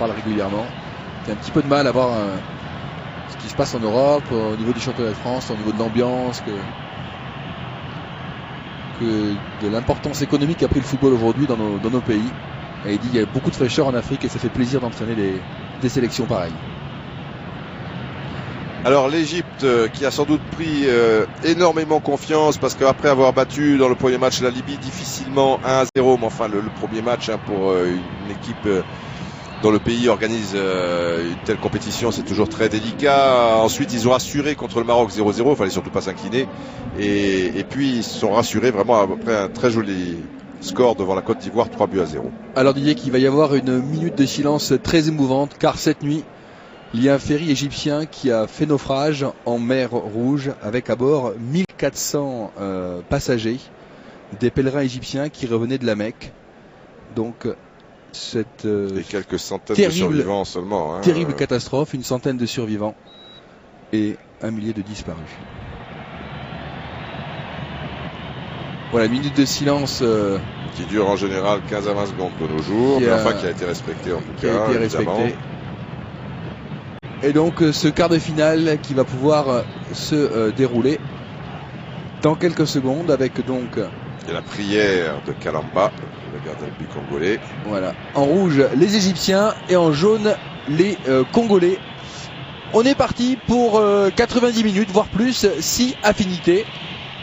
parle régulièrement, qui a un petit peu de mal à voir ce qui se passe en Europe, au niveau du championnat de France, au niveau de l'ambiance, que de l'importance économique qu'a pris le football aujourd'hui dans nos pays. Et il dit qu'il y a beaucoup de fraîcheur en Afrique et ça fait plaisir d'entraîner des sélections pareilles. Alors l'Égypte qui a sans doute pris énormément confiance parce qu'après avoir battu dans le premier match la Libye difficilement 1-0, mais enfin le premier match pour une équipe dont le pays organise une telle compétition, c'est toujours très délicat. Ensuite ils ont assuré contre le Maroc 0-0, il fallait surtout pas s'inquiéter. Et puis ils se sont rassurés vraiment après un très joli score devant la Côte d'Ivoire, 3-0. Alors Didier, qu'il va y avoir une minute de silence très émouvante car cette nuit il y a un ferry égyptien qui a fait naufrage en mer Rouge avec à bord 1400 passagers, des pèlerins égyptiens qui revenaient de la Mecque. Donc cette et quelques centaines de survivants seulement. Terrible catastrophe, une centaine de survivants et 1 millier de disparus. Voilà, une minute de silence qui dure en général 15 à 20 secondes de nos jours, mais enfin qui a été respectée en tout cas. Qui a été respectée. Et donc ce quart de finale qui va pouvoir se dérouler dans quelques secondes avec donc et la prière de Kalamba, le gardien de but congolais. Voilà, en rouge les Égyptiens et en jaune les Congolais. On est parti pour 90 minutes, voire plus, si affinité.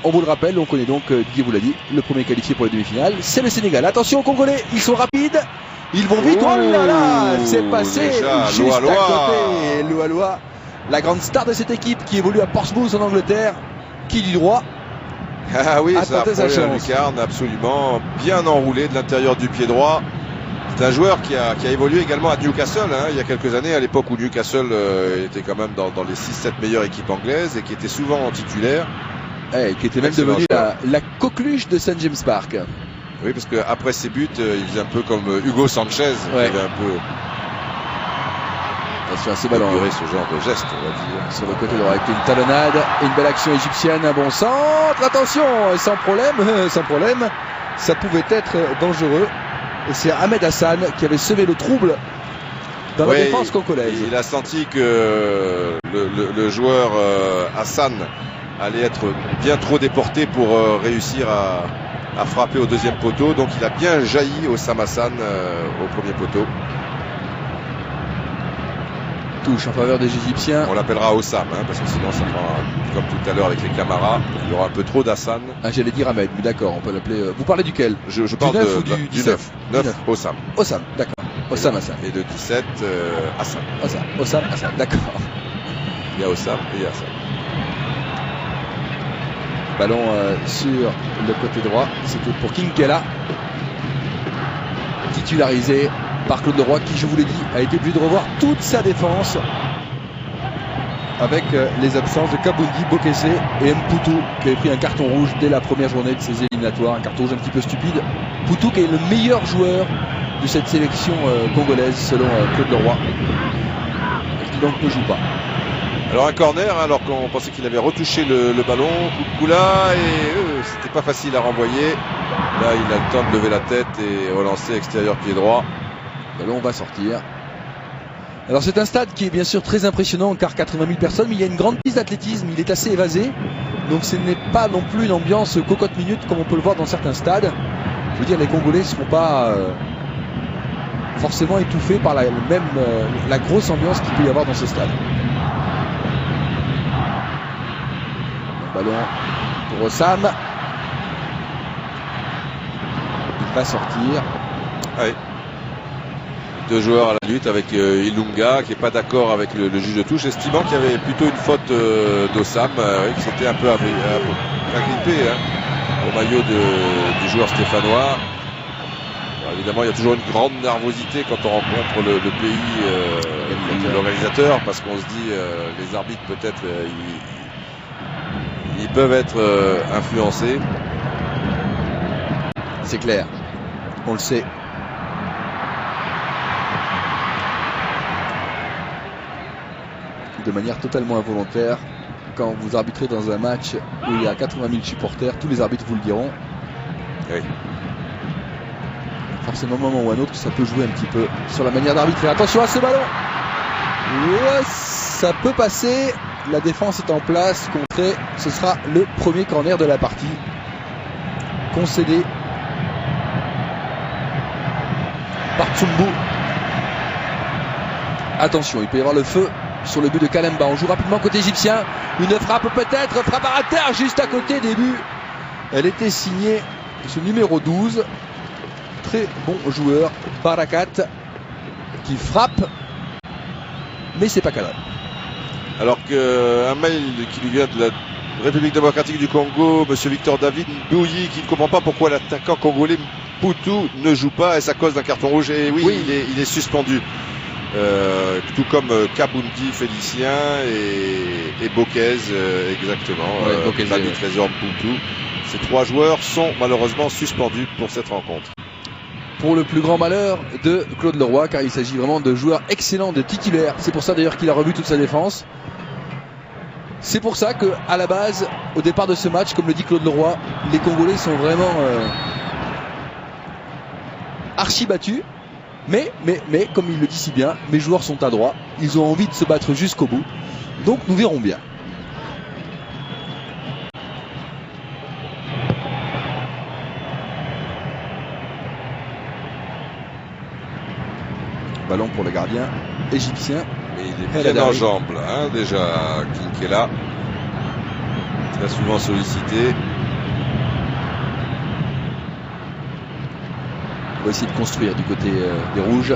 On vous le rappelle, on connaît donc, Didier vous l'a dit, le premier qualifié pour les demi-finales, c'est le Sénégal. Attention aux Congolais, ils sont rapides. Ils vont vite, oh là là, c'est passé déjà, juste à côté. Loa, la grande star de cette équipe qui évolue à Portsmouth en Angleterre, qui du droit. Ah oui, ça a sa lucarne absolument bien enroulé de l'intérieur du pied droit. C'est un joueur qui a évolué également à Newcastle il y a quelques années, à l'époque où Newcastle était quand même dans les 6-7 meilleures équipes anglaises et qui était souvent en titulaire. Qui était même devenu la coqueluche de St James Park. Oui, parce qu'après ses buts, il faisait un peu comme Hugo Sanchez. Ouais. Il avait un peu attention à ce ballon. Ce genre de geste, on va dire. Sur le côté droit, avec une talonnade, une belle action égyptienne, un bon centre. Attention, sans problème, ça pouvait être dangereux. Et c'est Ahmed Hassan qui avait semé le trouble dans la défense congolaise. Il a senti que le joueur Hassan allait être bien trop déporté pour réussir à frapper au deuxième poteau, donc il a bien jailli Osam Hassan au premier poteau. Touche en faveur des Égyptiens. On l'appellera Osam parce que sinon ça fera comme tout à l'heure avec les Camara, il y aura un peu trop d'Hassan. J'allais dire Ahmed, mais d'accord, on peut l'appeler. Vous parlez duquel? Je parle du 9 ou du 9 Osam. Osam, d'accord. Osam Hassan. Et de 17 Hassan. Osam Hassan, d'accord. Il y a Osam et Hassan. Ballon sur le côté droit, c'était pour Kinkela, titularisé par Claude Leroy qui, je vous l'ai dit, a été obligé de revoir toute sa défense avec les absences de Kabundi, Bokessé et Mputu qui avait pris un carton rouge dès la première journée de ces éliminatoires, un carton rouge un petit peu stupide. Mputu qui est le meilleur joueur de cette sélection congolaise selon Claude Leroy, qui donc ne joue pas. Alors un corner, alors qu'on pensait qu'il avait retouché le ballon, Koukoula, et c'était pas facile à renvoyer. Là il a le temps de lever la tête et relancer extérieur pied droit. Le ballon va sortir. Alors c'est un stade qui est bien sûr très impressionnant car 80 000 personnes, mais il y a une grande piste d'athlétisme, il est assez évasé. Donc ce n'est pas non plus une ambiance cocotte minute comme on peut le voir dans certains stades. Je veux dire, les Congolais ne seront pas forcément étouffés par la grosse ambiance qu'il peut y avoir dans ce stade. Ballon pour Osam. Il va sortir. Ouais. Deux joueurs à la lutte avec Ilunga qui n'est pas d'accord avec le juge de touche, estimant qu'il y avait plutôt une faute d'Osam qui s'était un peu agrippé au maillot du joueur stéphanois. Alors, évidemment, il y a toujours une grande nervosité quand on rencontre le pays, l'organisateur, parce qu'on se dit les arbitres peut-être ils peuvent être influencés. C'est clair, on le sait. De manière totalement involontaire, quand vous arbitrez dans un match où il y a 80 000 supporters, tous les arbitres vous le diront. Oui. forcément un moment ou un autre que ça peut jouer un petit peu sur la manière d'arbitrer. Attention à ce ballon. Ouais, ça peut passer. La défense est en place, contrée. Ce sera le premier corner de la partie. Concédé par Tsumbu. Attention, il peut y avoir le feu sur le but de Kalemba. On joue rapidement côté égyptien. Une frappe peut-être, frappe à terre juste à côté des buts. Elle était signée ce numéro 12. Très bon joueur, Barakat, qui frappe, mais c'est pas cadré. Alors qu'un mail qui lui vient de la République démocratique du Congo, monsieur Victor David Bouilly, qui ne comprend pas pourquoi l'attaquant congolais Poutou ne joue pas, et c'est à cause d'un carton rouge. Et oui, oui. Il est suspendu. Tout comme Kabundi Félicien et Bocquez, exactement. Manu Trésor Poutou. Ces trois joueurs sont malheureusement suspendus pour cette rencontre. Pour le plus grand malheur de Claude Leroy, car il s'agit vraiment de joueurs excellents, de titulaires. C'est pour ça d'ailleurs qu'il a revu toute sa défense. C'est pour ça que, à la base, au départ de ce match, comme le dit Claude Leroy, les Congolais sont vraiment archi battus. Mais, comme il le dit si bien, mes joueurs sont adroits. Ils ont envie de se battre jusqu'au bout. Donc nous verrons bien. Ballon pour le gardien égyptien. Mais il est bien en jambes là, hein, déjà Kinkela. Très souvent sollicité. On va essayer de construire du côté des rouges.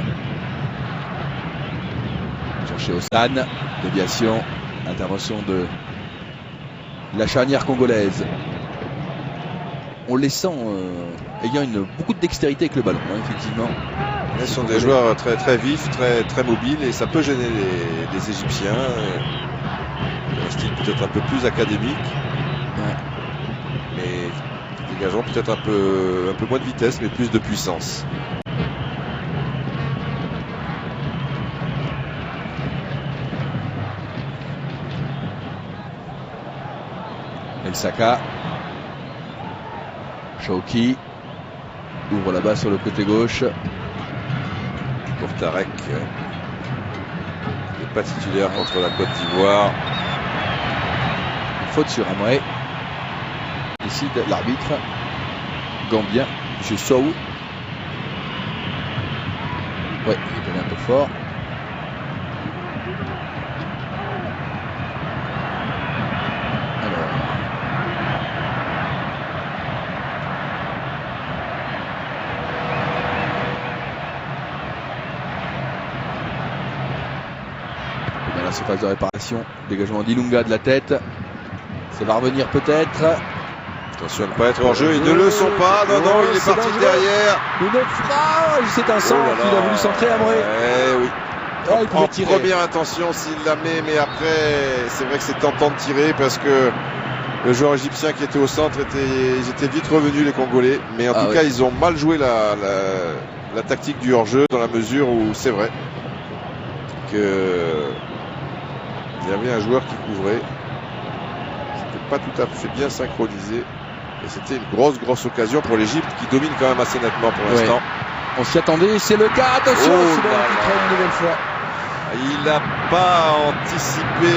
Chercher Ossan, déviation, intervention de la charnière congolaise. On les sent ayant beaucoup de dextérité avec le ballon, hein, effectivement. Ce sont des joueurs très, très vifs, très mobiles, et ça peut gêner les Égyptiens. Un style peut-être un peu plus académique, ouais. Mais dégageant peut-être un peu moins de vitesse, mais plus de puissance. El Saka, Shauki ouvre là-bas sur le côté gauche. Pour Tarek, qui n'est pas titulaire contre la Côte d'Ivoire. Faute sur Amré. Décide l'arbitre gambien, M. Sow. Ouais, il est donné un peu fort. Phase de réparation, dégagement d'Ilunga de la tête, ça va revenir peut-être. Attention à ne pas être hors jeu, ils ne le sont pas. Non, il est parti derrière. Une frappe, c'est un centre, il a voulu centrer Amré. Oui. En première intention s'il la met, mais après c'est vrai que c'est tentant de tirer parce que le joueur égyptien qui était au centre ils étaient vite revenus, les Congolais, mais en tout cas ils ont mal joué la tactique du hors-jeu, dans la mesure où c'est vrai que il y avait un joueur qui couvrait. C'était pas tout à fait bien synchronisé. Et c'était une grosse occasion pour l'Égypte qui domine quand même assez nettement pour l'instant. On s'y attendait, c'est le cas. Attention, c'est bon, une nouvelle fois. Il n'a pas anticipé,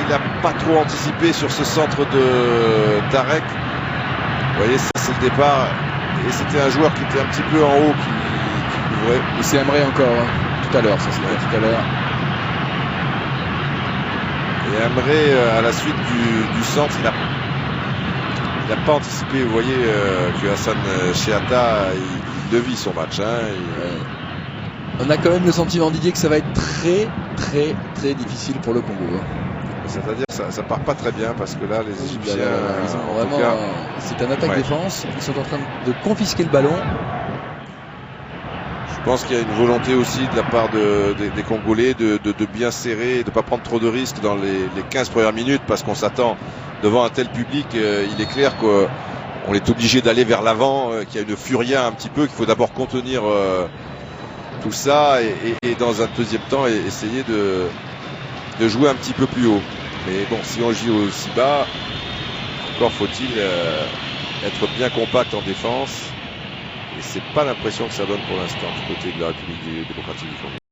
il n'a pas trop anticipé sur ce centre de Tarek. Vous voyez, ça c'est le départ. Et c'était un joueur qui était un petit peu en haut qui couvrait. Et c'est Amré encore, hein. Tout à l'heure, ça c'était tout à l'heure. Et Amré, à la suite du centre, il n'a pas anticipé. Vous voyez que Hassan Cheata, il devine son match. Hein, On a quand même le sentiment, Didier, que ça va être très difficile pour le Congo. Hein. C'est-à-dire que ça part pas très bien parce que là, les Égyptiens, ils ont vraiment, c'est un attaque-défense. Ils sont en train de confisquer le ballon. Je pense qu'il y a une volonté aussi de la part des Congolais de bien serrer, de ne pas prendre trop de risques dans les 15 premières minutes, parce qu'on s'attend devant un tel public. Il est clair qu'on est obligé d'aller vers l'avant, qu'il y a une furia un petit peu, qu'il faut d'abord contenir tout ça et dans un deuxième temps essayer de jouer un petit peu plus haut. Mais bon, si on joue aussi bas, encore faut-il être bien compact en défense Et c'est pas l'impression que ça donne pour l'instant du côté de la République démocratique du Congo.